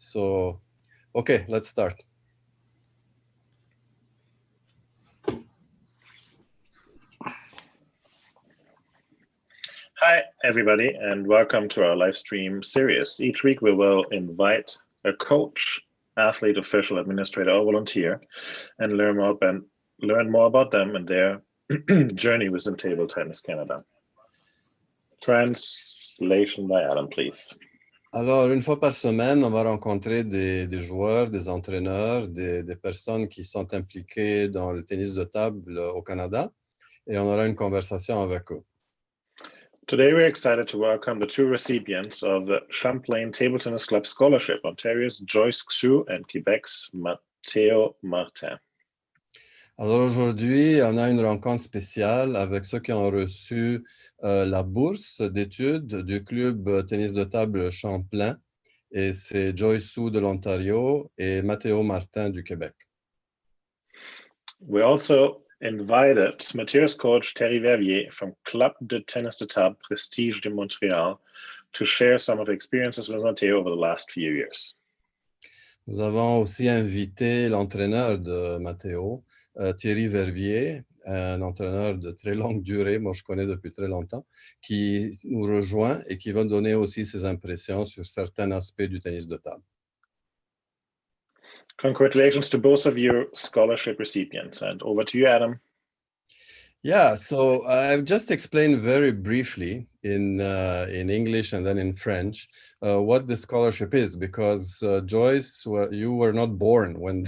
So, okay, let's start. Hi, everybody, and welcome to our live stream series. Each week we will invite a coach, athlete, official, administrator, or volunteer and learn more about them and their journey within Table Tennis Canada. Translation by Adam, please. Alors, une fois par semaine, on va rencontrer des joueurs, des entraîneurs, des personnes qui sont impliquées dans le tennis de table au Canada et on aura une conversation avec eux. Today, we're excited to welcome the two recipients of the Champlain Table Tennis Club Scholarship, Ontario's Joyce Matteo and Quebec's Matteo Martin. Alors aujourd'hui, on a une rencontre spéciale avec ceux qui ont reçu la bourse d'études du club tennis de table Champlain, et c'est Joyce Matteo de l'Ontario et Matteo Martin du Québec. We also invited Matteo's coach Thierry Verviers from Club de Tennis de Table Prestige de Montréal to share some of the experiences with Matteo over the last few years. Nous avons aussi invité l'entraîneur de Matteo, Thierry Verviers, un entraîneur de très longue durée, moi je connais depuis très longtemps, qui nous rejoint et qui va donner aussi ses impressions sur certains aspects du tennis de table. Congratulations to both of your scholarship recipients, and over to you, Adam. Yeah, so I've just explained very briefly in English and then in French what the scholarship is, because Joyce, you were not born when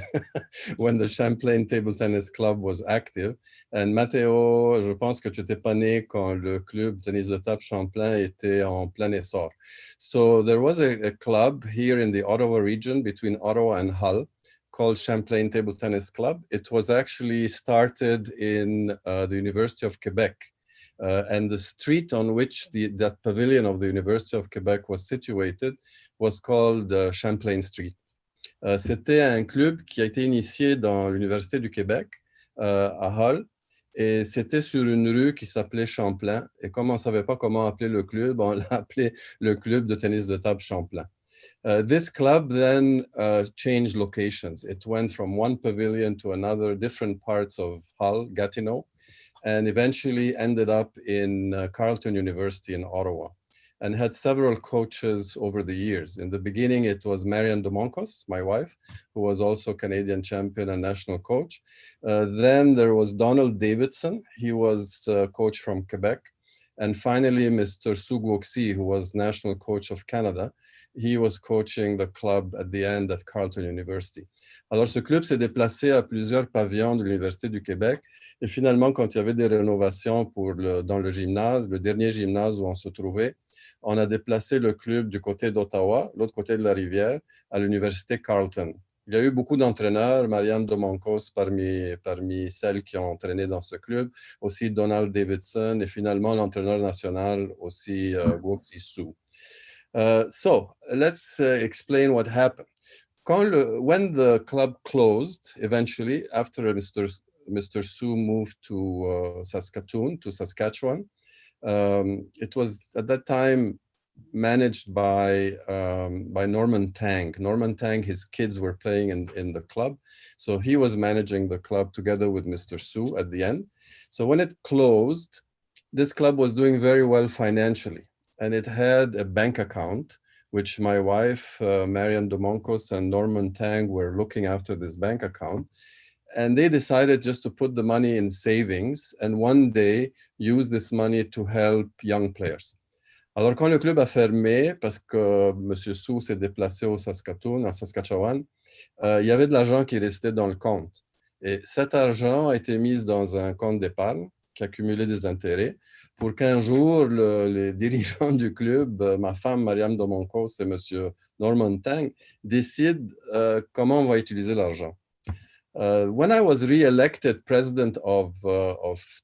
when the Champlain Table Tennis Club was active, and Matteo, je pense que tu n'étais pas né quand le club tennis de table Champlain était en plein essor. So there was a club here in the Ottawa region between Ottawa and Hull, called Champlain Table Tennis Club. It was actually started in the University of Quebec. And the street on which that pavilion of the University of Quebec was situated was called Champlain Street. C'était un club qui a été initié dans l'Université du Québec, à Hull, et c'était sur une rue qui s'appelait Champlain. Et comme on ne savait pas comment appeler le club, on l'a appelé le club de tennis de table Champlain. This club then changed locations. It went from one pavilion to another, different parts of Hull, Gatineau, and eventually ended up in Carleton University in Ottawa, and had several coaches over the years. In the beginning, it was Marianne Domonkos, my wife, who was also Canadian champion and national coach. Then there was Donald Davidson. He was coach from Quebec. And finally, Mr. Su Guoxi, who was national coach of Canada. He was coaching the club at the end at Carleton University. Alors, ce club s'est déplacé à plusieurs pavillons de l'Université du Québec. Et finalement, quand il y avait des rénovations dans le gymnase, le dernier gymnase où on se trouvait, on a déplacé le club du côté d'Ottawa, l'autre côté de la rivière, à l'Université Carleton. Il y a eu beaucoup d'entraîneurs, Marianne Domonkos parmi celles qui ont entraîné dans ce club, aussi Donald Davidson et finalement l'entraîneur national aussi Guoxi Su. So let's explain what happened. When the club closed, eventually, after Mr. Su moved to Saskatchewan, it was at that time managed by Norman Tang. Norman Tang, his kids were playing in the club. So he was managing the club together with Mr. Su at the end. So when it closed, this club was doing very well financially. And it had a bank account, which my wife, Marianne Domonkos, and Norman Tang were looking after this bank account. And they decided just to put the money in savings and one day use this money to help young players. Alors, quand le club a fermé, parce que M. Su s'est déplacé en Saskatchewan, il y avait de l'argent qui restait dans le compte. Et cet argent a été mis dans un compte d'épargne qui accumulait des intérêts pour qu'un jour, les dirigeants du club, ma femme Marianne Domonkos et M. Norman Tang, décident comment on va utiliser l'argent. When I was re-elected president of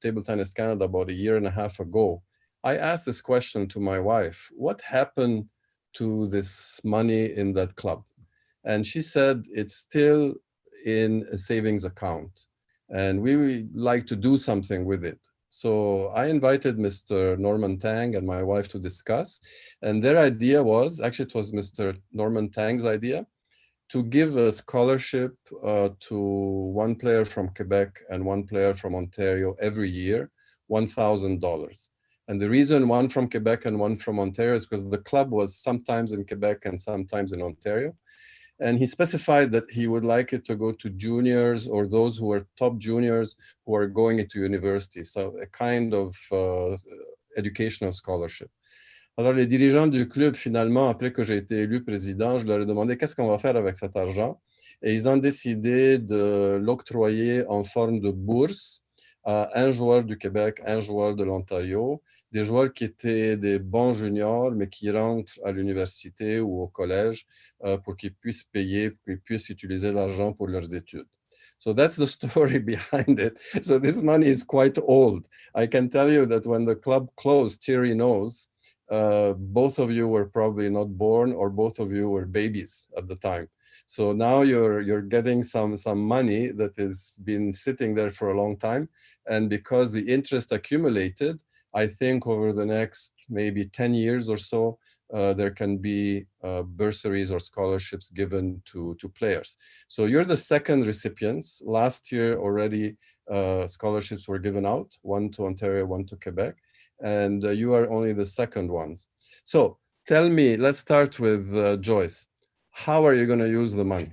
Table Tennis Canada about a year and a half ago, I asked this question to my wife: what happened to this money in that club? And she said, it's still in a savings account and we would like to do something with it. So I invited Mr. Norman Tang and my wife to discuss. And their idea was, actually it was Mr. Norman Tang's idea, to give a scholarship to one player from Quebec and one player from Ontario every year, $1,000. And the reason one from Quebec and one from Ontario is because the club was sometimes in Quebec and sometimes in Ontario. And he specified that he would like it to go to juniors or those who are top juniors who are going into university. So a kind of educational scholarship. Alors, les dirigeants du club, finalement, après que j'ai été élu président, je leur ai demandé qu'est-ce qu'on va faire avec cet argent. Et ils ont décidé de l'octroyer en forme de bourse à un joueur du Québec, un joueur de l'Ontario, des joueurs qui étaient des bons juniors, mais qui rentrent à l'université ou au collège pour qu'ils puissent payer, pour qu'ils puissent utiliser l'argent pour leurs études. So that's the story behind it. So this money is quite old. I can tell you that when the club closed, Thierry knows, both of you were probably not born, or both of you were babies at the time. So now you're getting some money that has been sitting there for a long time, and because the interest accumulated, I think over the next maybe 10 years or so, there can be bursaries or scholarships given to players. So you're the second recipients. Last year already scholarships were given out, one to Ontario, one to Quebec, and you are only the second ones. So tell me, let's start with Joyce. How are you going to use the money?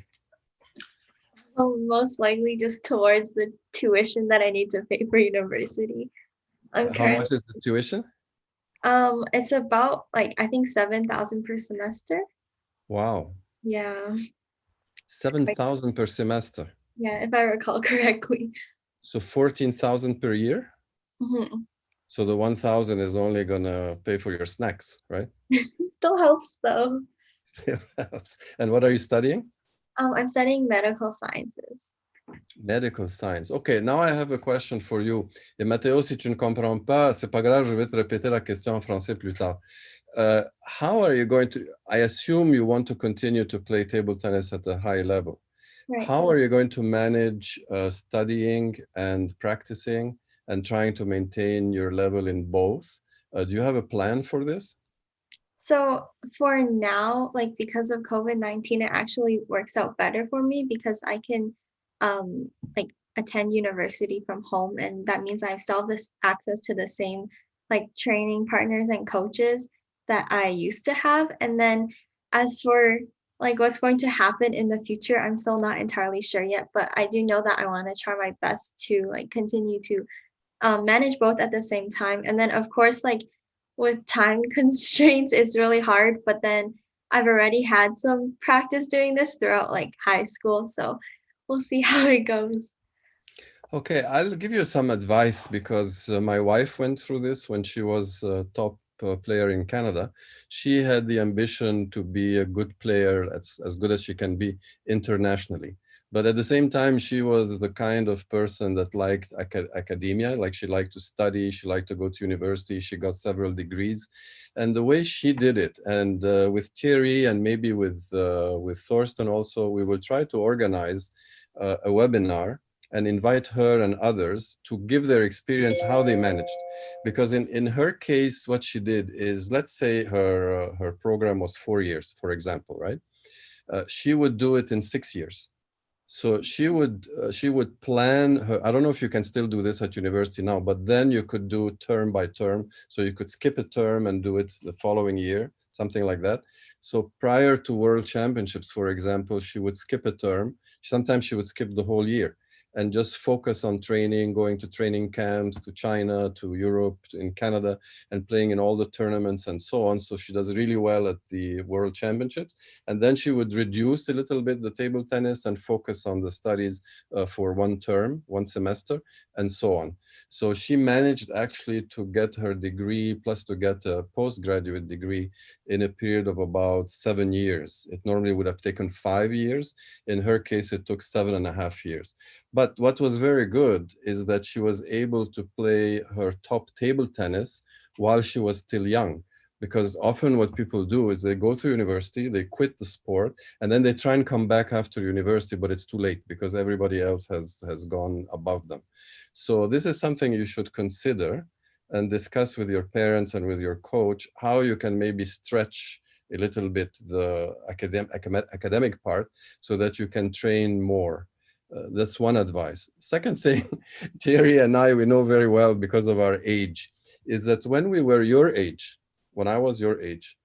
Well, most likely just towards the tuition that I need to pay for university. How much is the tuition? It's about like I think 7,000 per semester. Wow. Yeah. 7,000 per semester. Yeah, if I recall correctly. So 14,000 per year? Mm-hmm. So the 1,000 is only gonna pay for your snacks, right? Still helps though. Still helps. And what are you studying? I'm studying medical sciences. Medical science. Okay, now I have a question for you. Et Matteo, si tu ne comprends pas, c'est pas grave, je vais te répéter la question en français plus tard. How are you going to, I assume you want to continue to play table tennis at a high level. Right. How are you going to manage studying and practicing and trying to maintain your level in both? Do you have a plan for this? So for now, like because of COVID-19, it actually works out better for me because I can like attend university from home, and that means I still have this access to the same like training partners and coaches that I used to have. And then as for like what's going to happen in the future, I'm still not entirely sure yet, but I do know that I want to try my best to like continue to manage both at the same time. And then of course, like with time constraints, it's really hard, but then I've already had some practice doing this throughout like high school, so we'll see how it goes. Okay, I'll give you some advice because my wife went through this when she was a top player in Canada. She had the ambition to be a good player, as good as she can be internationally. But at the same time, she was the kind of person that liked academia, like she liked to study, she liked to go to university, she got several degrees. And the way she did it, and with Thierry and maybe with Thorsten also, we will try to organize a webinar and invite her and others to give their experience how they managed. Because in her case, what she did is, let's say her program was 4 years, for example, right? She would do it in 6 years. So she would plan her, I don't know if you can still do this at university now, but then you could do term by term. So you could skip a term and do it the following year, something like that. So prior to World Championships, for example, she would skip a term. Sometimes she would skip the whole year and just focus on training, going to training camps, to China, to Europe, in Canada, and playing in all the tournaments and so on. So she does really well at the World Championships. And then she would reduce a little bit the table tennis and focus on the studies for one term, one semester, and so on. So she managed actually to get her degree plus to get a postgraduate degree in a period of about 7 years. It normally would have taken 5 years. In her case, it took 7.5 years. But what was very good is that she was able to play her top table tennis while she was still young. Because often what people do is they go to university, they quit the sport, and then they try and come back after university, but it's too late because everybody else has gone above them. So this is something you should consider and discuss with your parents and with your coach, how you can maybe stretch a little bit the academic part so that you can train more. That's one advice. Second thing, Thierry and I, we know very well because of our age, is that when we were your age, when I was your age,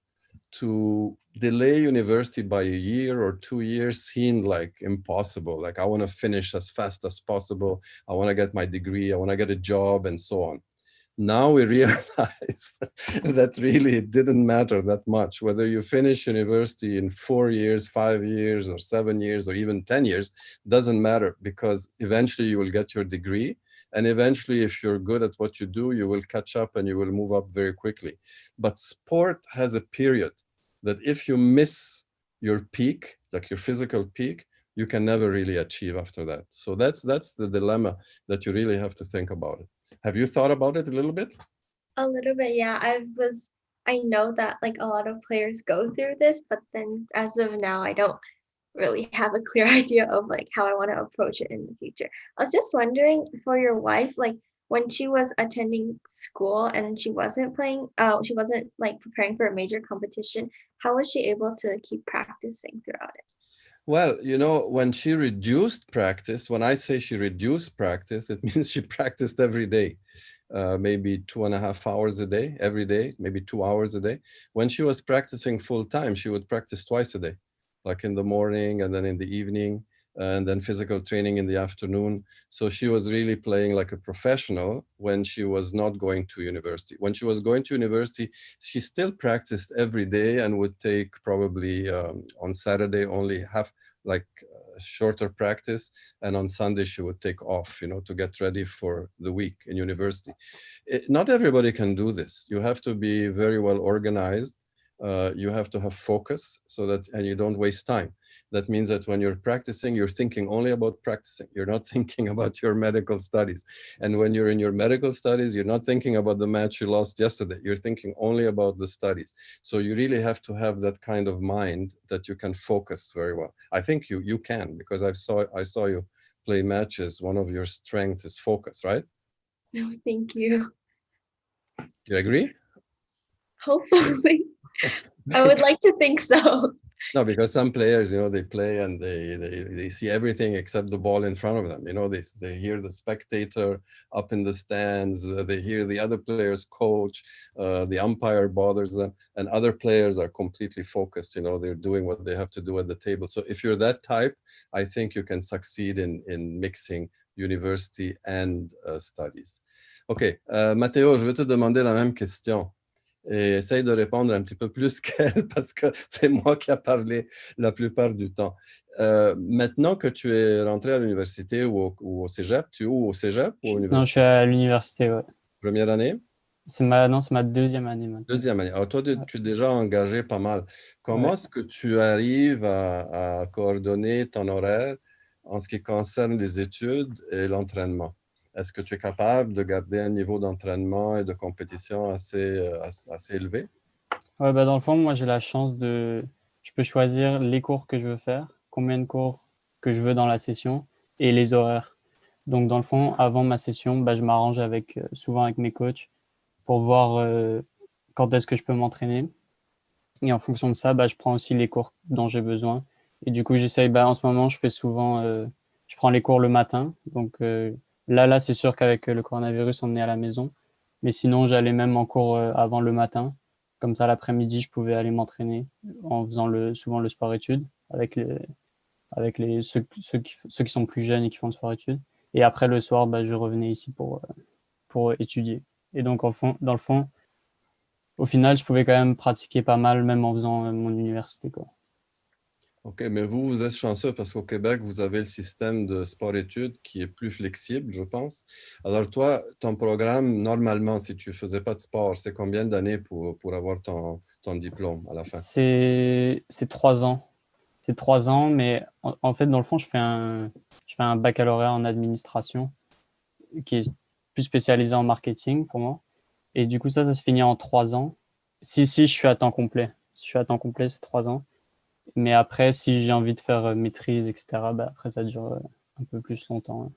to delay university by a year or 2 years seemed like impossible. Like, I want to finish as fast as possible. I want to get my degree. I want to get a job and so on. Now we realize that really it didn't matter that much. Whether you finish university in 4 years, 5 years, or 7 years, or even 10 years, doesn't matter, because eventually you will get your degree. And eventually, if you're good at what you do, you will catch up and you will move up very quickly. But sport has a period that if you miss your peak, like your physical peak, you can never really achieve after that. So that's the dilemma that you really have to think about it. Have you thought about it a little bit? A little bit, yeah. I know that like a lot of players go through this, but then as of now, I don't really have a clear idea of like how I want to approach it in the future. I was just wondering for your wife, like when she was attending school and she wasn't she wasn't like preparing for a major competition, how was she able to keep practicing throughout it? Well, when she reduced practice, when I say she reduced practice, it means she practiced every day, maybe 2.5 hours a day, every day, maybe 2 hours a day. When she was practicing full time, she would practice twice a day, like in the morning and then in the evening, and then physical training in the afternoon. So she was really playing like a professional when she was not going to university. When she was going to university, she still practiced every day and would take probably on Saturday only half, like shorter practice, and on Sunday she would take off, to get ready for the week in university. Not everybody can do this. You have to be very well organized. You have to have focus and you don't waste time. That means that when you're practicing, you're thinking only about practicing. You're not thinking about your medical studies. And when you're in your medical studies, you're not thinking about the match you lost yesterday. You're thinking only about the studies. So you really have to have that kind of mind that you can focus very well. I think you can, because I saw you play matches. One of your strengths is focus, right? No, thank you. You agree? Hopefully. I would like to think so. No, because some players, they play and they see everything except the ball in front of them. They hear the spectator up in the stands. They hear the other players coach. The umpire bothers them, and other players are completely focused. They're doing what they have to do at the table. So if you're that type, I think you can succeed in mixing university and studies. OK, Matteo, je vais te demander la même question. Et essaye de répondre un petit peu plus qu'elle, parce que c'est moi qui a parlé la plupart du temps. Maintenant que tu es rentré à l'université ou au cégep, tu es où, au cégep ou à l'université? Non, je suis à l'université, ouais. Première année? Non, c'est ma deuxième année maintenant. Deuxième année. Alors toi, tu es déjà engagé pas mal. Comment est-ce que tu arrives à coordonner ton horaire en ce qui concerne les études et l'entraînement? Est-ce que tu es capable de garder un niveau d'entraînement et de compétition assez élevé? Ouais, dans le fond, moi, j'ai la chance je peux choisir les cours que je veux faire, combien de cours que je veux dans la session et les horaires. Donc, dans le fond, avant ma session, je m'arrange souvent avec mes coachs pour voir quand est-ce que je peux m'entraîner. Et en fonction de ça, je prends aussi les cours dont j'ai besoin. Et du coup, j'essaye, en ce moment, je fais souvent, je prends les cours le matin. Donc, Là, c'est sûr qu'avec le coronavirus, on est à la maison. Mais sinon, j'allais même en cours avant le matin. Comme ça, l'après-midi, je pouvais aller m'entraîner en faisant souvent le sport-études avec ceux qui sont plus jeunes et qui font le sport-études. Et après, le soir, je revenais ici pour étudier. Et donc, dans le fond, au final, je pouvais quand même pratiquer pas mal, même en faisant mon université, quoi. OK, mais vous êtes chanceux parce qu'au Québec, vous avez le système de sport-études qui est plus flexible, je pense. Alors toi, ton programme, normalement, si tu ne faisais pas de sport, c'est combien d'années pour avoir ton diplôme à la fin? C'est 3 ans. C'est 3 ans, mais en fait, dans le fond, je fais un baccalauréat en administration qui est plus spécialisé en marketing pour moi. Et du coup, ça se finit en 3 ans. Si je suis à temps complet. Si je suis à temps complet, c'est 3 ans. Mais après, si j'ai envie de faire maîtrise, etc., après, ça dure un peu plus longtemps. Ouais.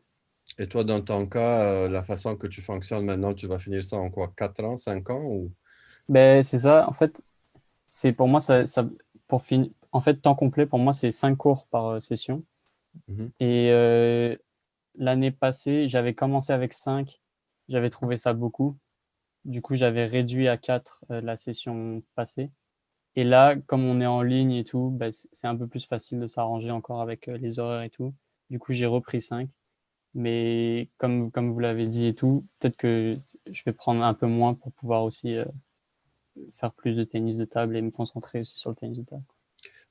Et toi, dans ton cas, la façon que tu fonctionnes maintenant, tu vas finir ça en quoi? 4 ans, 5 ans ou... C'est ça. En fait, pour moi, en fait, temps complet, pour moi, c'est 5 cours par session. Mhm. Et l'année passée, j'avais commencé avec 5, j'avais trouvé ça beaucoup. Du coup, j'avais réduit à 4 la session passée. Et là, comme on est en ligne et tout, bah, c'est un peu plus facile de s'arranger encore avec les horaires et tout. Du coup, j'ai repris 5. Mais comme vous l'avez dit et tout, peut-être que je vais prendre un peu moins pour pouvoir aussi faire plus de tennis de table et me concentrer aussi sur le tennis de table.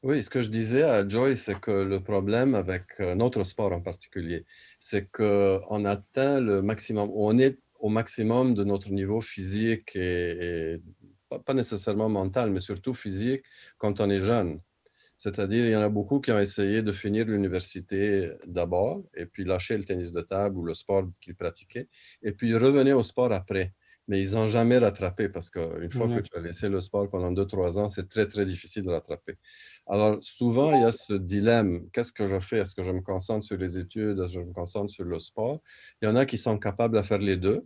Oui, ce que je disais à Joy, c'est que le problème avec notre sport en particulier, c'est qu'on atteint le maximum, on est au maximum de notre niveau physique et pas nécessairement mental, mais surtout physique quand on est jeune. C'est-à-dire, il y en a beaucoup qui ont essayé de finir l'université d'abord et puis lâcher le tennis de table ou le sport qu'ils pratiquaient et puis revenir au sport après. Mais ils n'ont jamais rattrapé parce qu'une fois que Ouais. tu as laissé le sport pendant 2, 3 ans, c'est très, très difficile de rattraper. Alors, souvent, il y a ce dilemme. Qu'est-ce que je fais? Est-ce que je me concentre sur les études? Est-ce que je me concentre sur le sport? Il y en a qui sont capables de faire les deux.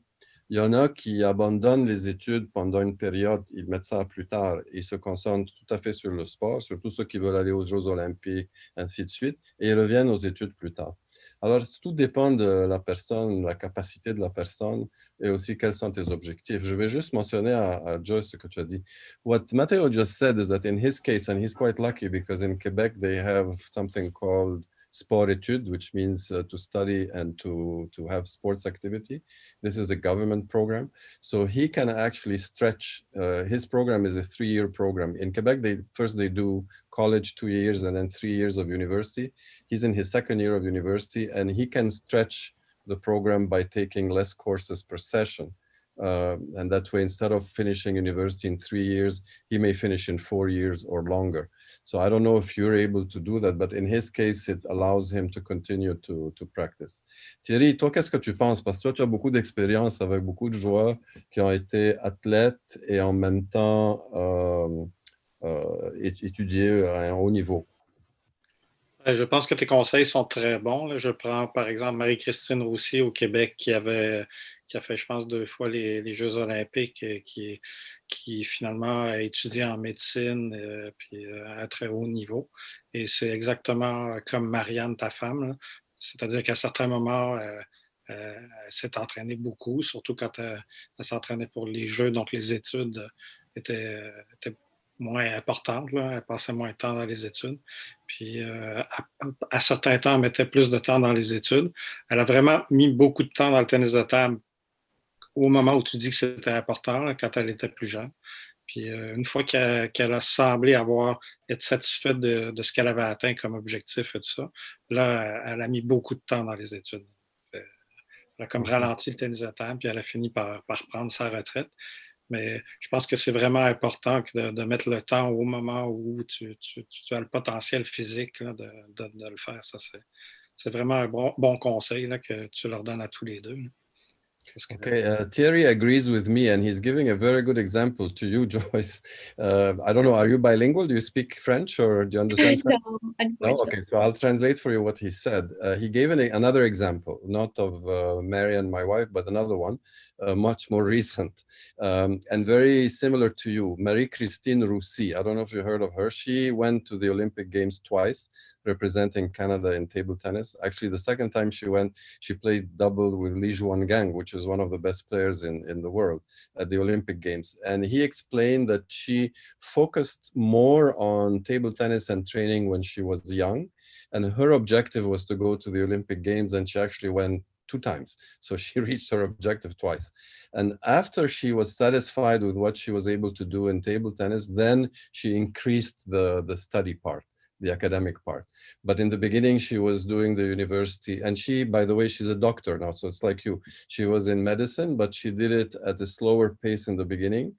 Il y en a qui abandonnent les études pendant une période, ils mettent ça à plus tard, ils se concentrent tout à fait sur le sport, surtout ceux qui veulent aller aux Jeux olympiques, ainsi de suite, et ils reviennent aux études plus tard. Alors, tout dépend de la personne, la capacité de la personne et aussi quels sont tes objectifs. Je vais juste mentionner à Joyce ce que tu as dit. What Matteo just said is that in his case, and he's quite lucky because in Quebec they have something called sport études, which means to study and to have sports activity. This is a government program. So he can actually stretch, his program is a 3-year program. In Quebec, they do college 2 years and then 3 years of university. He's in his second year of university and he can stretch the program by taking less courses per session. And that way, instead of finishing university in 3 years, he may finish in 4 years or longer. So I don't know if you're able to do that, but in his case, it allows him to continue to practice. Thierry, toi, qu'est-ce que tu penses? Parce que toi, tu as beaucoup d'expérience avec beaucoup de joueurs qui ont été athlètes et en même temps étudiés à un haut niveau. Je pense que tes conseils sont très bons, là. Je prends par exemple Marie-Christine Roussy au Québec qui a fait, je pense, 2 fois les Jeux olympiques, qui finalement a étudié en médecine puis à très haut niveau. Et c'est exactement comme Marianne, ta femme, là. C'est-à-dire qu'à certains moments, elle s'est entraînée beaucoup, surtout quand elle s'entraînait pour les Jeux, donc les études étaient moins importantes, là. Elle passait moins de temps dans les études. Puis à certains temps, elle mettait plus de temps dans les études. Elle a vraiment mis beaucoup de temps dans le tennis de table au moment où tu dis que c'était important, là, quand elle était plus jeune. Puis une fois qu'elle a semblé être satisfaite de ce qu'elle avait atteint comme objectif et tout ça, là, elle a mis beaucoup de temps dans les études. Elle a comme ralenti le tennis de table, puis elle a fini par prendre sa retraite. Mais je pense que c'est vraiment important de mettre le temps au moment où tu as le potentiel physique là, de le faire. Ça, c'est vraiment un bon conseil là, que tu leur donnes à tous les deux. Okay, Thierry agrees with me, and he's giving a very good example to you, Joyce. I don't know, are you bilingual? Do you speak French or do you understand French? No, No? unfortunately. Okay, so I'll translate for you what he said. He gave another example, not of Mary and my wife, but another one, much more recent, and very similar to you, Marie-Christine Roussy. I don't know if you heard of her. She went to the Olympic Games twice, representing Canada in table tennis. Actually, the second time she went, she played double with Li Juangang, which is one of the best players in the world at the Olympic Games. And he explained that she focused more on table tennis and training when she was young. And her objective was to go to the Olympic Games, and she actually went 2 times. So she reached her objective twice. And after she was satisfied with what she was able to do in table tennis, then she increased the study part, the academic part. But in the beginning, she was doing the university. And she, by the way, she's a doctor now. So it's like you. She was in medicine, but she did it at a slower pace in the beginning.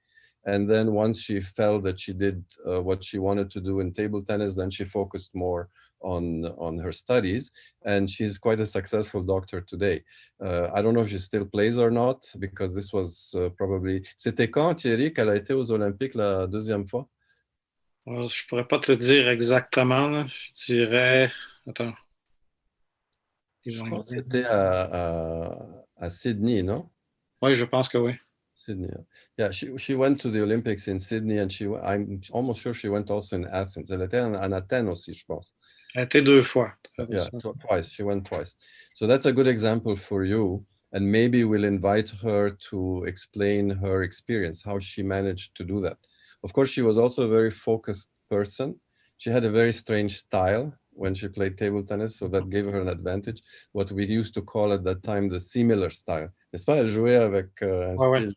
And then once she felt that she did what she wanted to do in table tennis, then she focused more on her studies. And she's quite a successful doctor today. I don't know if she still plays or not, because this was probably... C'était quand, Thierry, qu'elle a été aux Olympiques la deuxième fois? Alors, je ne pourrais pas te dire exactement. Là. Je dirais. Attends. Je pense que c'était à Sydney, non? Oui, je pense que oui. Sydney. Yeah, she went to the Olympics in Sydney, and I'm almost sure she went also in Athens. Elle était en Athènes aussi, je pense. Elle a été 2 fois. Yeah, twice. She went twice. So that's a good example for you. And maybe we'll invite her to explain her experience, how she managed to do that. Of course, she was also a very focused person. She had a very strange style when she played table tennis, so that gave her an advantage. What we used to call at that time the similar style. N'est-ce pas? Elle jouait avec un style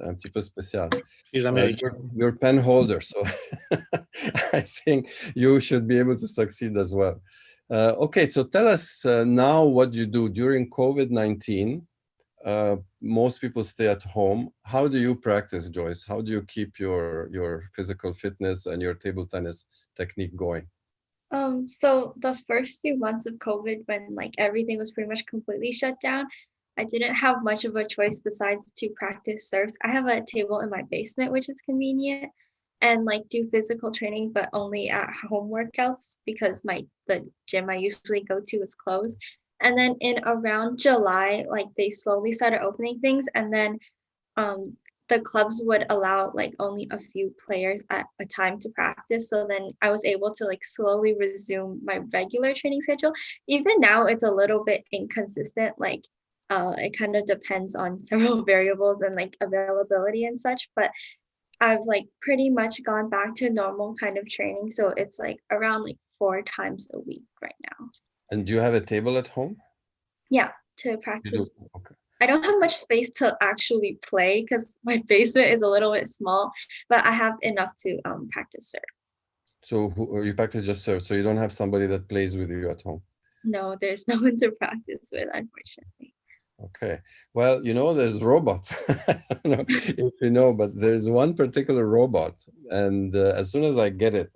un petit peu spécial. You're pen holder, so I think you should be able to succeed as well. Okay, so tell us now what you do during COVID-19. Most people stay at home. How do you practice, Joyce? How do you keep your physical fitness and your table tennis technique going? So the first few months of COVID, when like everything was pretty much completely shut down, I didn't have much of a choice besides to practice serves. I have a table in my basement, which is convenient, and like do physical training, but only at home workouts because the gym I usually go to is closed. And then in around July, like they slowly started opening things, and then the clubs would allow like only a few players at a time to practice. So then I was able to like slowly resume my regular training schedule. Even now, it's a little bit inconsistent. Like it kind of depends on several variables and like availability and such. But I've like pretty much gone back to normal kind of training. So it's like around like 4 times a week right now. And do you have a table at home? Yeah, to practice. Okay. I don't have much space to actually play because my basement is a little bit small, but I have enough to practice serves. So you practice just serve, so you don't have somebody that plays with you at home? No, there's no one to practice with, unfortunately. Okay. Well, you know, there's robots. I don't know if you know, but there's one particular robot, and as soon as I get it,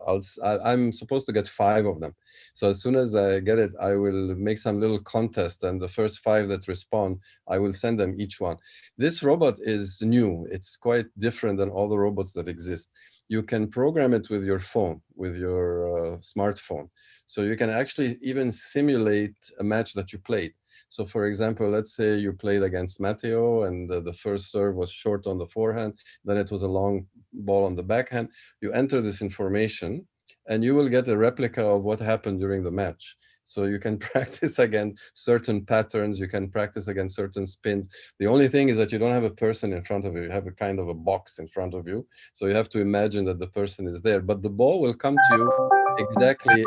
I'm supposed to get 5 of them. So as soon as I get it, I will make some little contest, and the first 5 that respond, I will send them each one. This robot is new. It's quite different than all the robots that exist. You can program it with your phone, with your smartphone. So you can actually even simulate a match that you played. So for example, let's say you played against Matteo and the first serve was short on the forehand, then it was a long ball on the backhand. You enter this information and you will get a replica of what happened during the match. So you can practice against certain patterns, you can practice against certain spins. The only thing is that you don't have a person in front of you, you have a kind of a box in front of you. So you have to imagine that the person is there, but the ball will come to you exactly.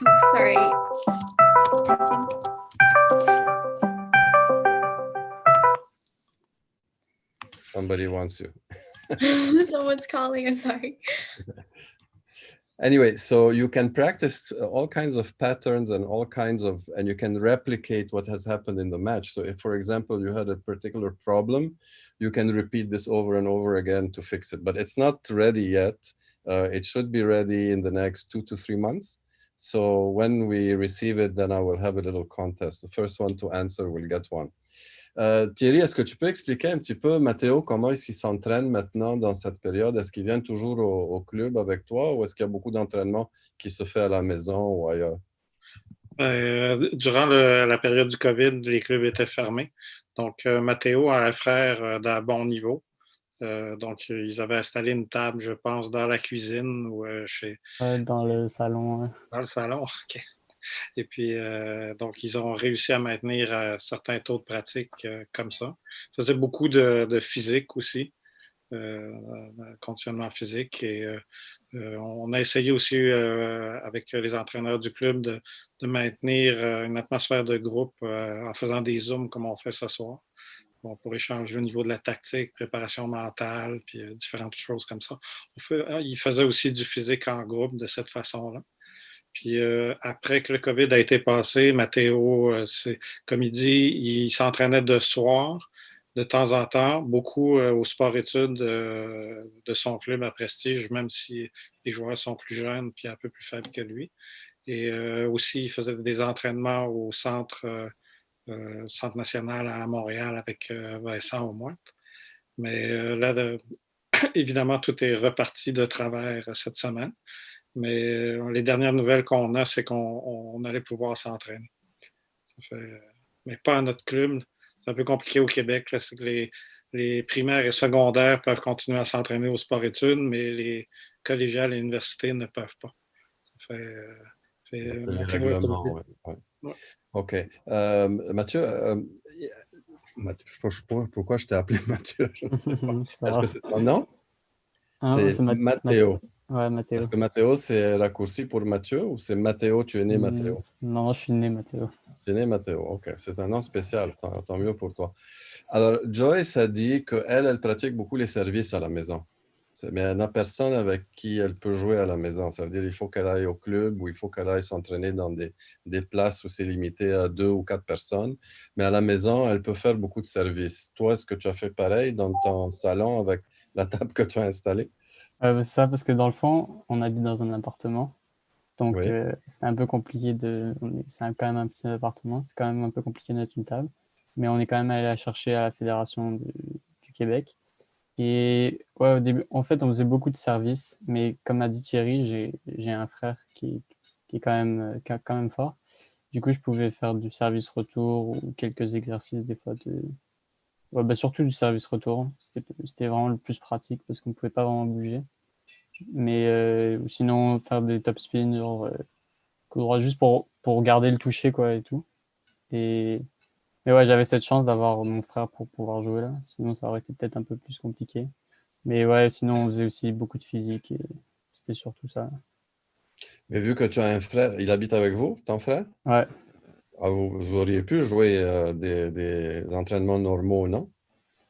Oh, sorry. Somebody wants you. Someone's calling, I'm sorry. Anyway, so you can practice all kinds of patterns and and you can replicate what has happened in the match. So if, for example, you had a particular problem, you can repeat this over and over again to fix it. But it's not ready yet. It should be ready in the next 2 to 3 months. So when we receive it, then I will have a little contest. The first one to answer will get one. Thierry, est-ce que tu peux expliquer un petit peu, Matteo, comment est-ce qu'il s'entraîne maintenant dans cette période? Est-ce qu'il vient toujours au club avec toi ou est-ce qu'il y a beaucoup d'entraînement qui se fait à la maison ou ailleurs? Durant la période du COVID, les clubs étaient fermés. Donc, Matteo a un frère d'un bon niveau. Donc, ils avaient installé une table, je pense, dans la cuisine ou dans le salon. Ouais. Dans le salon, OK. Et puis, donc, ils ont réussi à maintenir certains taux de pratique comme ça. Ils faisaient beaucoup de physique aussi, conditionnement physique. Et on a essayé aussi, avec les entraîneurs du club, de maintenir une atmosphère de groupe en faisant des zooms comme on fait ce soir. Bon, pour échanger au niveau de la tactique, préparation mentale, puis différentes choses comme ça. Ils faisaient aussi du physique en groupe de cette façon-là. Puis après que le COVID a été passé, Matteo, comme il dit, il s'entraînait de soir, de temps en temps, beaucoup au sport-études de son club à Prestige, même si les joueurs sont plus jeunes puis un peu plus faibles que lui. Et aussi, il faisait des entraînements au centre national à Montréal avec Vincent au moins. Mais là, évidemment, tout est reparti de travers cette semaine. Mais les dernières nouvelles qu'on a, c'est qu'on allait pouvoir s'entraîner. Mais pas à notre club. C'est un peu compliqué au Québec. Là, c'est que les primaires et secondaires peuvent continuer à s'entraîner au sport-études, mais les collégiales et universités ne peuvent pas. Ça fait Les Matteo est règlements, obligé. ouais, ouais. Ouais. OK. Mathieu, je sais pas pourquoi je t'ai appelé Mathieu, je ne sais pas. C'est pas Est-ce que grave. c'est ton nom? Hein, C'est c'est Matteo. Ouais, Est-ce Mathéo. que Matteo, c'est raccourci pour Mathieu ou c'est Matteo, tu es né Matteo? Non, je suis né Mathéo. Tu es né Matteo, OK. C'est un nom spécial, tant mieux pour toi. Alors, Joyce a dit qu'elle, elle pratique beaucoup les services à la maison. Mais elle n'a personne avec qui elle peut jouer à la maison. Ça veut dire qu'il faut qu'elle aille au club ou il faut qu'elle aille s'entraîner dans des places où c'est limité à 2 ou 4 personnes. Mais à la maison, elle peut faire beaucoup de services. Toi, est-ce que tu as fait pareil dans ton salon avec la table que tu as installée? C'est ça, parce que dans le fond, on habite dans un appartement. Donc, Oui. c'est un peu compliqué quand même un petit appartement. C'est quand même un peu compliqué de mettre une table. Mais on est quand même allé la chercher à la Fédération du Québec. Et ouais, au début, en fait, on faisait beaucoup de services. Mais comme a dit Thierry, j'ai un frère qui est quand même fort. Du coup, je pouvais faire du service retour ou quelques exercices des fois ouais, bah, surtout du service retour. C'était vraiment le plus pratique parce qu'on ne pouvait pas vraiment bouger. Mais sinon, faire des top spins, genre coup droit, juste pour garder le toucher, quoi, et tout. Et, mais ouais, j'avais cette chance d'avoir mon frère pour pouvoir jouer là. Sinon, ça aurait été peut-être un peu plus compliqué. Mais ouais, sinon, on faisait aussi beaucoup de physique et c'était surtout ça. Mais vu que tu as un frère, il habite avec vous, ton frère? Ouais. Ah, vous auriez pu jouer des entraînements normaux, non?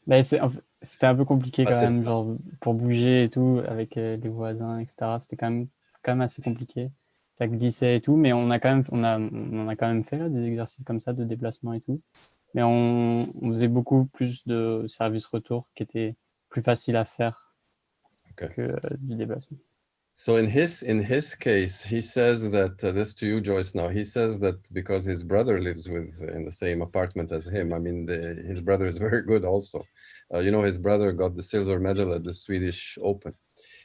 Mais c'était un peu compliqué quand Facile. même, genre pour bouger et tout, avec les voisins, etc. C'était quand même assez compliqué. Ça glissait et tout, mais on a quand même fait là, des exercices comme ça de déplacement et tout. Mais on faisait beaucoup plus de service retour qui était plus facile à faire Okay. que du déplacement. So in his case, he says that this to you, Joyce. Now he says that because his brother lives in the same apartment as him. I mean, his brother is very good also. His brother got the silver medal at the Swedish Open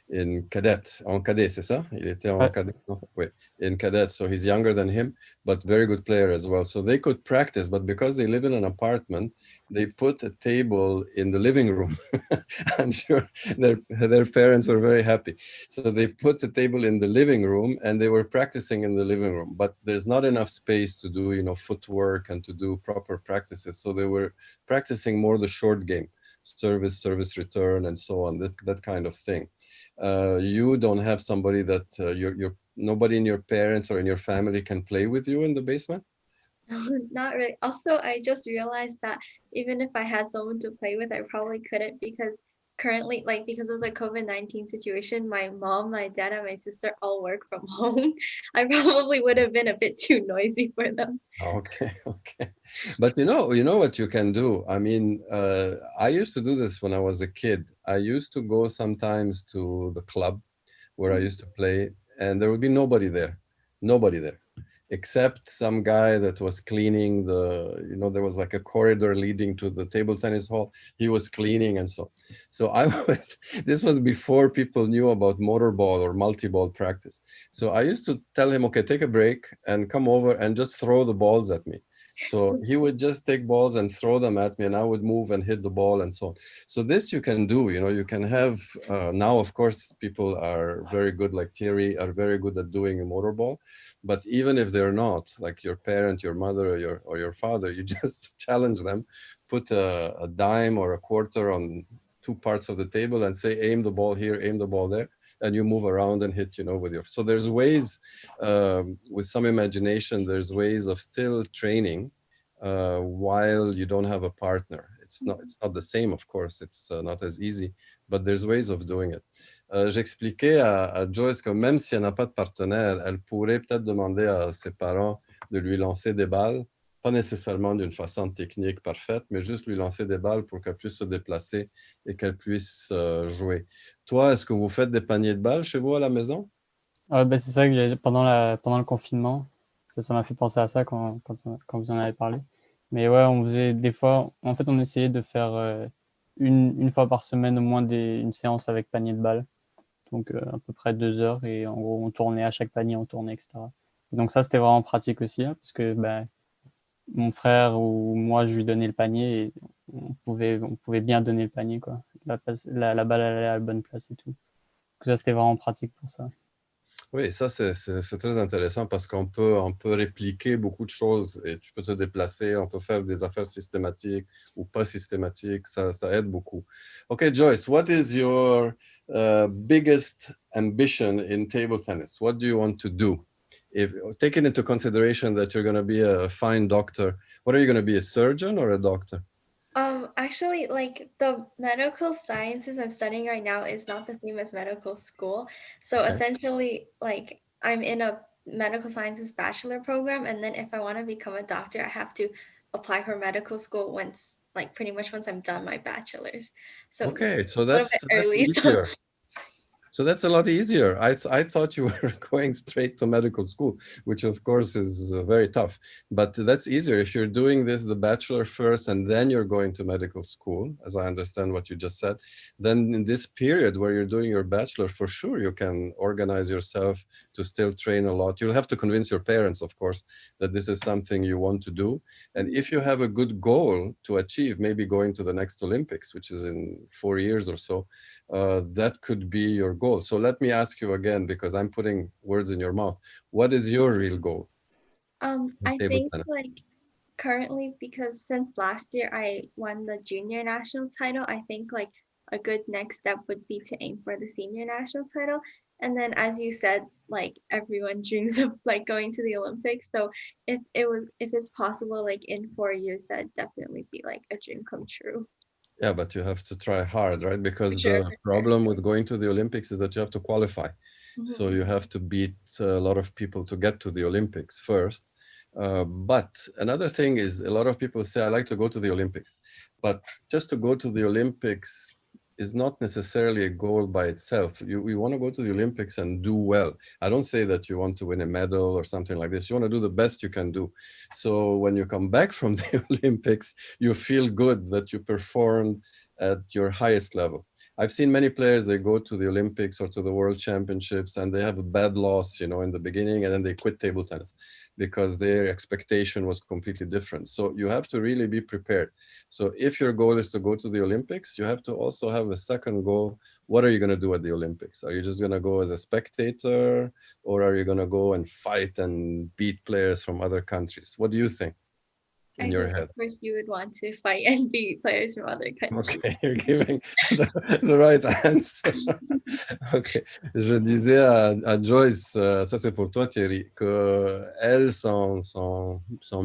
in cadet. En cadet, c'est ça? Il était en Ouais. cadet. No, wait, in cadet. So he's younger than him, but very good player as well. So they could practice, but because they live in an apartment, they put a table in the living room. I'm sure their parents were very happy. So they put the table in the living room and they were practicing in the living room, but there's not enough space to do, footwork and to do proper practices. So they were practicing more the short game, service return, and so on, that kind of thing. You don't have somebody that nobody in your parents or in your family can play with you in the basement? Not really. Also, I just realized that even if I had someone to play with, I probably couldn't because currently, like because of the COVID-19 situation, my mom, my dad, and my sister all work from home. I probably would have been a bit too noisy for them. Okay, okay. But you know what you can do? I mean, I used to do this when I was a kid. I used to go sometimes to the club where I used to play, and there would be nobody there, except some guy that was cleaning there was like a corridor leading to the table tennis hall. He was cleaning and so. So I went, this was before people knew about motor ball or multi-ball practice. So I used to tell him, okay, take a break and come over and just throw the balls at me. So he would just take balls and throw them at me and I would move and hit the ball and so on. So this you can do, you can have, now of course people are very good, like Thierry, are very good at doing a motor ball. But even if they're not, like your parent, your mother, or your father, you just challenge them, put a dime or a quarter on 2 parts of the table and say, aim the ball here, aim the ball there, and you move around and hit, with your. So there's ways, with some imagination, there's ways of still training while you don't have a partner. It's not the same, of course. It's not as easy, but there's ways of doing it. J'expliquais à Joyce que même si elle n'a pas de partenaire, elle pourrait peut-être demander à ses parents de lui lancer des balles, pas nécessairement d'une façon technique parfaite, mais juste lui lancer des balles pour qu'elle puisse se déplacer et qu'elle puisse jouer. Toi, est-ce que vous faites des paniers de balles chez vous à la maison? Ouais, bah, c'est ça que pendant le confinement, ça m'a fait penser à ça quand vous en avez parlé. Mais ouais, on faisait des fois, en fait, on essayait de faire une fois par semaine au moins une séance avec panier de balles. Donc à peu près 2 heures et en gros, on tournait à chaque panier, on tournait, etc. Et donc ça, c'était vraiment pratique aussi, hein, parce que bah, mon frère ou moi, je lui donnais le panier et on pouvait bien donner le panier, quoi. La balle allait à la bonne place et tout. Donc ça, c'était vraiment pratique pour ça. Oui, ça c'est très intéressant parce qu'on peut répliquer beaucoup de choses et tu peux te déplacer, on peut faire des affaires systématiques ou pas systématiques, ça aide beaucoup. Okay, Joyce, what is your biggest ambition in table tennis? What do you want to do? If taking into consideration that you're going to be a fine doctor, what are you going to be, a surgeon or a doctor? Actually, like the medical sciences I'm studying right now is not the same as medical school. So Okay. essentially, like I'm in a medical sciences bachelor program, and then if I want to become a doctor, I have to apply for medical school once, like pretty much once I'm done my bachelor's. So Okay, so a little bit that's early. So easier. So that's a lot easier. I thought you were going straight to medical school, which of course is very tough. But that's easier if you're doing the bachelor first, and then you're going to medical school, as I understand what you just said. Then in this period where you're doing your bachelor, for sure you can organize yourself to still train a lot. You'll have to convince your parents, of course, that this is something you want to do. And if you have a good goal to achieve, maybe going to the next Olympics, which is in 4 years or so, that could be your goal. So let me ask you again, because I'm putting words in your mouth. What is your real goal? I Table think tennis. like currently, because since last year I won the junior national title, I think like a good next step would be to aim for the senior national title. And then as you said, like everyone dreams of like going to the Olympics. So if it's possible, like in 4 years, that'd definitely be like a dream come true. Yeah, but you have to try hard, right? For Because sure, the for sure. problem with going to the Olympics is that you have to qualify. So Mhm. you have to beat a lot of people to get to the Olympics first. But another thing is a lot of people say, I like to go to the Olympics. But just to go to the Olympics is not necessarily a goal by itself. You want to go to the Olympics and do well. I don't say that you want to win a medal or something like this. You want to do the best you can do. So when you come back from the Olympics, you feel good that you performed at your highest level. I've seen many players, they go to the Olympics or to the World Championships and they have a bad loss, in the beginning, and then they quit table tennis because their expectation was completely different. So you have to really be prepared. So if your goal is to go to the Olympics, you have to also have a second goal. What are you going to do at the Olympics? Are you just going to go as a spectator, or are you going to go and fight and beat players from other countries? What do you think in I your think head? of course you would want to fight and beat players from other countries. Ok, you're giving the right answer. Ok, je disais à Joyce, ça c'est pour toi Thierry, que elle, son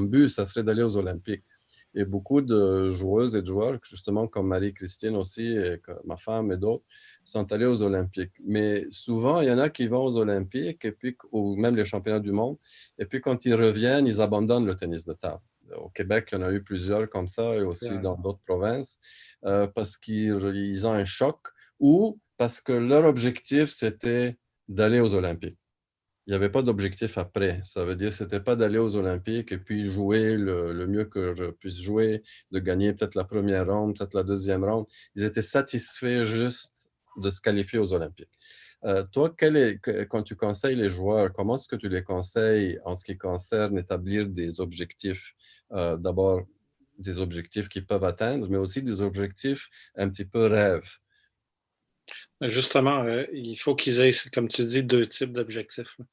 but, ça serait d'aller aux Olympiques. Et beaucoup de joueuses et de joueurs, justement comme Marie-Christine aussi, et ma femme et d'autres, sont allés aux Olympiques. Mais souvent, il y en a qui vont aux Olympiques, et puis, ou même les championnats du monde, et puis quand ils reviennent, ils abandonnent le tennis de table. Au Québec, il y en a eu plusieurs comme ça, et aussi dans d'autres provinces, parce qu'ils ont un choc, ou parce que leur objectif, c'était d'aller aux Olympiques. Il n'y avait pas d'objectif après. Ça veut dire que ce n'était pas d'aller aux Olympiques et puis jouer le mieux que je puisse jouer, de gagner peut-être la première ronde, peut-être la deuxième ronde. Ils étaient satisfaits juste de se qualifier aux Olympiques. Toi, quand tu conseilles les joueurs, comment est-ce que tu les conseilles en ce qui concerne établir des objectifs? D'abord, des objectifs qu'ils peuvent atteindre, mais aussi des objectifs un petit peu rêves. Justement, il faut qu'ils aient, comme tu dis, deux types d'objectifs. Il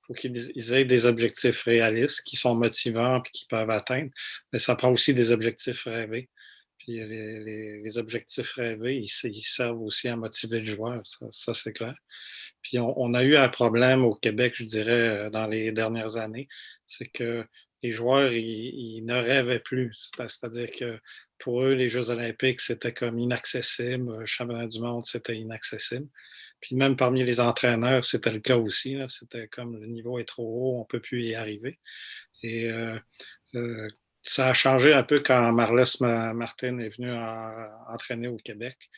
faut qu'ils aient des objectifs réalistes qui sont motivants et qu'ils peuvent atteindre, mais ça prend aussi des objectifs rêvés. Puis les objectifs rêvés, ils servent aussi à motiver le joueur, ça c'est clair. Puis on a eu un problème au Québec, je dirais, dans les dernières années, c'est que les joueurs, ils ne rêvaient plus. C'est-à-dire que pour eux, les Jeux olympiques, c'était comme inaccessible. Le championnat du monde, c'était inaccessible. Puis même parmi les entraîneurs, c'était le cas aussi. Là. C'était comme le niveau est trop haut, on ne peut plus y arriver. Et ça a changé un peu quand Marles Martin est venu entraîner au Québec.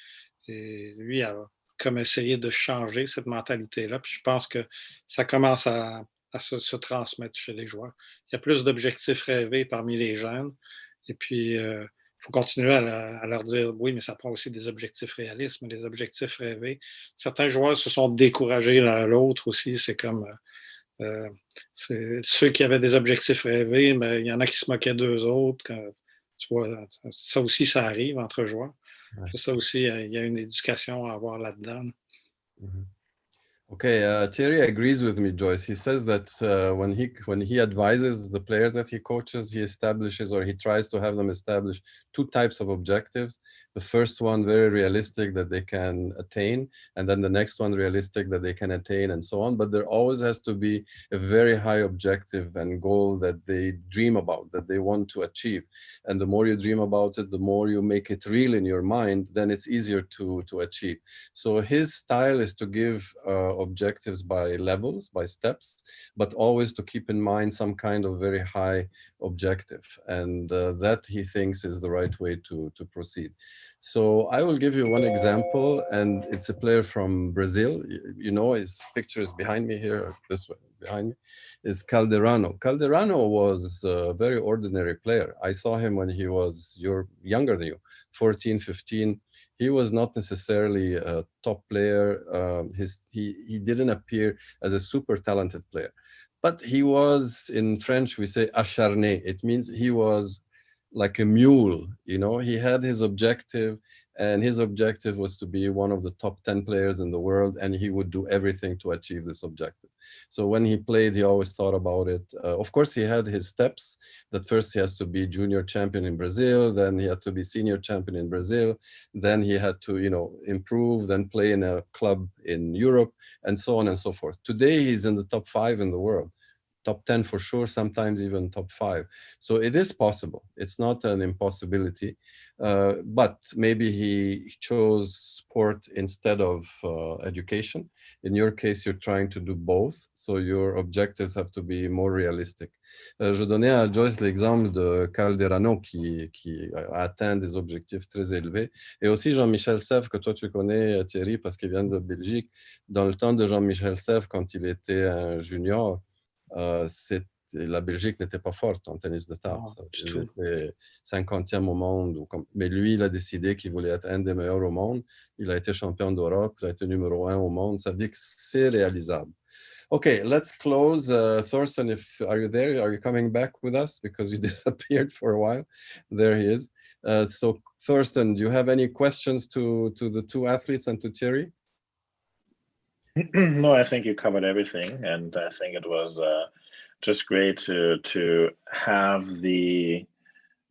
Et lui a comme essayé de changer cette mentalité-là. Puis je pense que ça commence à se transmettre chez les joueurs. Il y a plus d'objectifs rêvés parmi les jeunes. Et puis, il faut continuer à leur dire, oui, mais ça prend aussi des objectifs réalistes, mais des objectifs rêvés. Certains joueurs se sont découragés l'un à l'autre aussi. C'est comme ceux qui avaient des objectifs rêvés, mais il y en a qui se moquaient d'eux autres. Tu vois, ça aussi, ça arrive entre joueurs. Ouais. Ça aussi, il y a une éducation à avoir là-dedans. Mhm. Okay, Thierry agrees with me, Joyce. He says that when he advises the players that he coaches, he establishes, or he tries to have them establish, two types of objectives. The first one, very realistic, that they can attain, and then the next one, realistic, that they can attain, and so on. But there always has to be a very high objective and goal that they dream about, that they want to achieve. And the more you dream about it, the more you make it real in your mind, then it's easier to achieve. So his style is to give objectives by levels, by steps, but always to keep in mind some kind of very high objective. And that he thinks is the right way to proceed. So I will give you one example, and it's a player from Brazil. You know, his picture is behind me here, this way, behind me, is Calderano. Calderano was a very ordinary player. I saw him when he was younger than you, 14, 15. He was not necessarily a top player. He didn't appear as a super talented player, but he was, in French we say acharné. It means he was like a mule. You know, he had his objective, and his objective was to be one of the top 10 players in the world, and he would do everything to achieve this objective. So when he played, he always thought about it. Of course, he had his steps. That first he has to be junior champion in Brazil, then he had to be senior champion in Brazil, then he had to, you know, improve, then play in a club in Europe, and so on and so forth. Today, he's in the top 5 in the world. Top 10 for sure, sometimes even top 5. So it is possible. It's not an impossibility, but maybe he chose sport instead of education. In your case, you're trying to do both, so your objectives have to be more realistic. Je donnais à Joyce l'exemple de Calderano qui a atteint des objectifs très élevés, et aussi Jean-Michel Sèvres, que toi tu connais, Thierry, parce qu'il vient de Belgique. Dans le temps de Jean-Michel Sèvres, quand il était un junior, la Belgique n'était pas forte en tennis de table. Ils étaient 50e au monde. Mais lui, il a décidé qu'il voulait être un des meilleurs au monde. Il a été champion d'Europe, il a été numéro 1 au monde. Ça veut dire que c'est réalisable. Okay, let's close. Thorsten, are you there? Are you coming back with us? Because you disappeared for a while. There he is. So Thorsten, do you have any questions to the two athletes and to Thierry? No, I think you covered everything, and I think it was just great to have the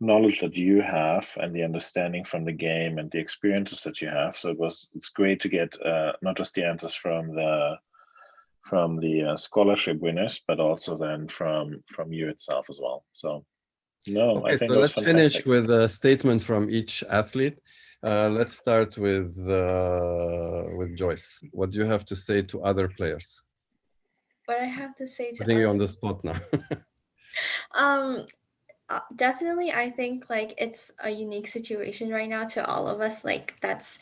knowledge that you have and the understanding from the game and the experiences that you have. So it's great to get not just the answers from the scholarship winners, but also then from you itself as well. So no, okay, I think so it was let's fantastic. finish with a statement from each athlete. Let's start with Joyce. What do you have to say to other players? What I have to say to Putting you on the spot now. Definitely, I think like it's a unique situation right now to all of us. Like it's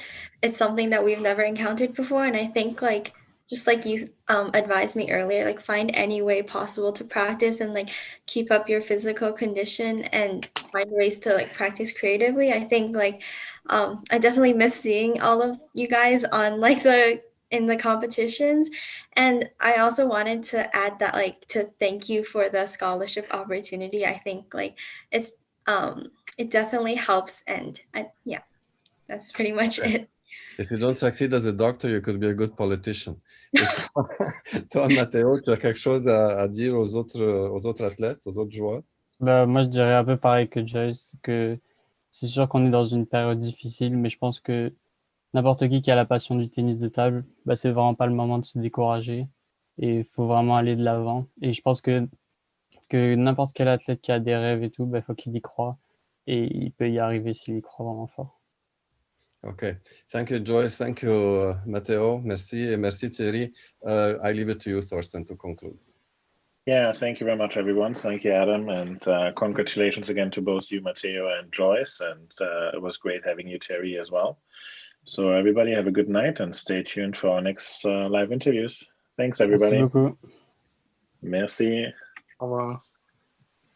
something that we've never encountered before, and I think like just like you advised me earlier, like find any way possible to practice and like keep up your physical condition and find ways to like practice creatively. I think like I definitely miss seeing all of you guys on like in the competitions, and I also wanted to add that like to thank you for the scholarship opportunity. I think like it's it definitely helps, and yeah, that's pretty much it. If you don't succeed as a doctor, you could be a good politician. Toi, Matteo, tu as quelque chose à dire aux autres athlètes, aux autres joueurs? Bah, moi, je dirais un peu pareil que Joyce, que c'est sûr qu'on est dans une période difficile, mais je pense que n'importe qui a la passion du tennis de table, bah, c'est vraiment pas le moment de se décourager et il faut vraiment aller de l'avant. Et je pense que n'importe quel athlète qui a des rêves et tout, bah, faut qu'il y croit et il peut y arriver s'il y croit vraiment fort. Okay, thank you, Joyce. Thank you, Matteo. Merci, et merci, Thierry. I leave it to you, Thorsten, to conclude. Yeah, thank you very much, everyone. Thank you, Adam, and congratulations again to both you, Matteo and Joyce. And it was great having you, Thierry, as well. So everybody have a good night and stay tuned for our next live interviews. Thanks, everybody. Merci beaucoup. Merci. Au revoir.